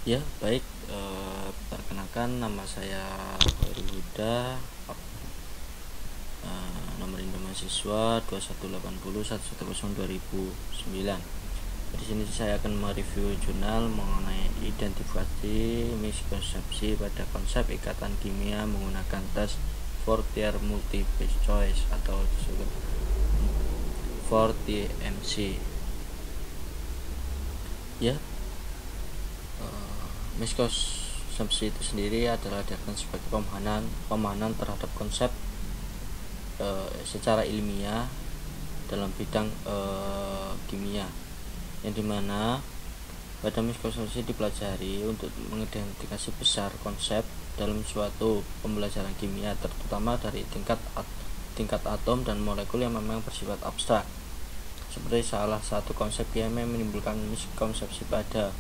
Ya, baik. Perkenalkan, nama saya Khairul Huda. Nomor induk mahasiswa 218011102009. Di sini saya akan mereview jurnal mengenai identifikasi miskonsepsi pada konsep ikatan kimia menggunakan tes Fortier multiple choice atau disebut 4TMC. Ya, miskonsepsi itu sendiri adalah diartikan sebagai pemahaman terhadap konsep secara ilmiah dalam bidang kimia, yang dimana pada miskonsepsi dipelajari untuk mengidentifikasi besar konsep dalam suatu pembelajaran kimia, terutama dari tingkat atom dan molekul yang memang bersifat abstrak. Seperti salah satu konsep yang menimbulkan miskonsepsi pada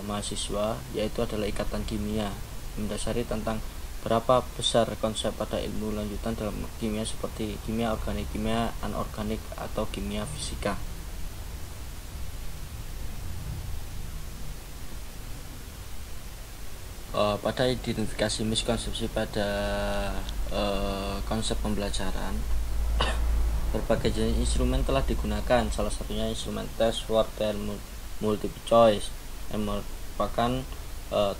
mahasiswa, yaitu adalah ikatan kimia, mendasari tentang berapa besar konsep pada ilmu lanjutan dalam kimia seperti kimia organik, kimia anorganik, atau kimia fisika. Pada identifikasi miskonsepsi pada konsep pembelajaran, berbagai jenis instrumen telah digunakan, salah satunya instrumen tes Fortier multiple choice yang merupakan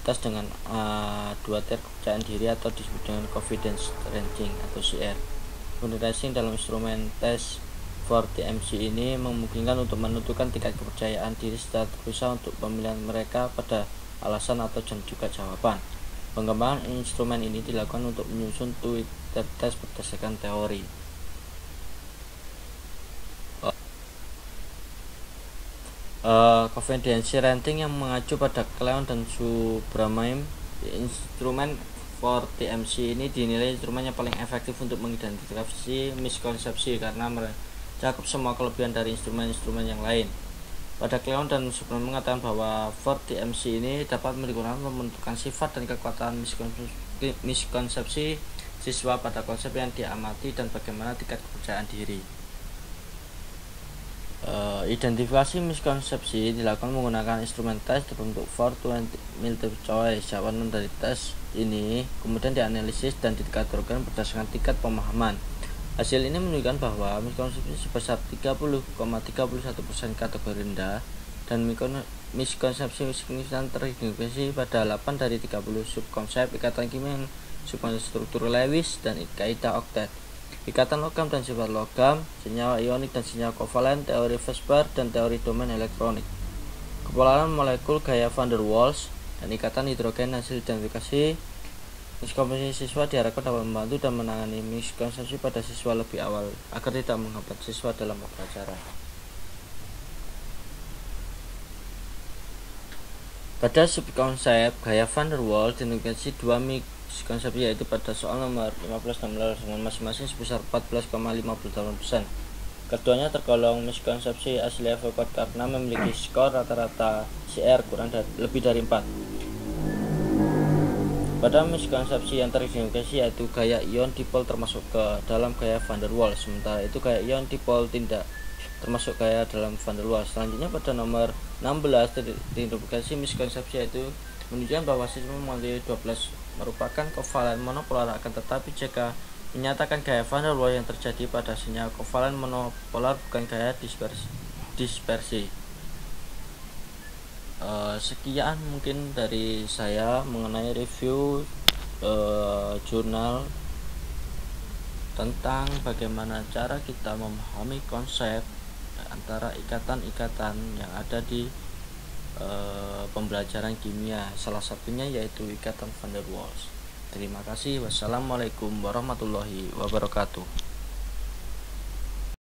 tes dengan dua tier kepercayaan diri atau disebut dengan confidence ranking atau CR. Confidence dalam instrumen tes 4TMC ini memungkinkan untuk menentukan tingkat kepercayaan diri secara terpisah untuk pemilihan mereka pada alasan atau juga jawaban. Pengembangan instrumen ini dilakukan untuk menyusun two-tier test berdasarkan teori. Confidence rating yang mengacu pada Cleon dan Subramanian, instrumen 4TMC ini dinilai instrumen yang paling efektif untuk mengidentifikasi miskonsepsi karena mencakup semua kelebihan dari instrumen-instrumen yang lain. Pada Cleon dan Subramanian mengatakan bahwa 4TMC ini dapat digunakan untuk menentukan sifat dan kekuatan miskonsepsi siswa pada konsep yang diamati dan bagaimana tingkat kepercayaan diri. Identifikasi miskonsepsi dilakukan menggunakan instrumen tes berbentuk 420 multiple choice. Jawaban dari tes ini kemudian dianalisis dan dikategorikan berdasarkan tingkat pemahaman. Hasil ini menunjukkan bahwa miskonsepsi sebesar 30,31% kategori rendah dan miskonsepsi signifikan teridentifikasi pada 8 dari 30 subkonsep ikatan kimia, subkonsep struktur Lewis dan kaidah oktet, ikatan logam dan sifat logam, senyawa ionik dan senyawa kovalen, teori Vespers dan teori domain elektronik, kepolaran molekul gaya van der Waals, dan ikatan hidrogen. Hasil identifikasi miskonsepsi siswa diharapkan dapat membantu dan menangani miskonsepsi pada siswa lebih awal agar tidak menghambat siswa dalam pembelajaran. Pada subkonsep gaya van der Waals diidentifikasi dua miskonsepsi, yaitu pada soal nomor 15 dan masing-masing sebesar 14,58%. Keduanya tergolong miskonsepsi asli avokat karena memiliki skor rata-rata CR lebih dari 4. Pada miskonsepsi yang teridentifikasi yaitu gaya ion dipol termasuk ke dalam gaya van der Waals, sementara itu gaya ion dipol tidak termasuk gaya dalam van der Waals. Selanjutnya pada nomor 16 teridentifikasi miskonsepsi yaitu menunjukkan bahwa sistem memiliki 12 merupakan kovalen monopolar, akan tetapi jika menyatakan gaya van der Waals yang terjadi pada senyawa kovalen monopolar bukan gaya dispersi. Sekian mungkin dari saya mengenai review jurnal tentang bagaimana cara kita memahami konsep antara ikatan-ikatan yang ada di pembelajaran kimia, salah satunya yaitu ikatan van der Waals. Terima kasih. Wassalamualaikum warahmatullahi wabarakatuh.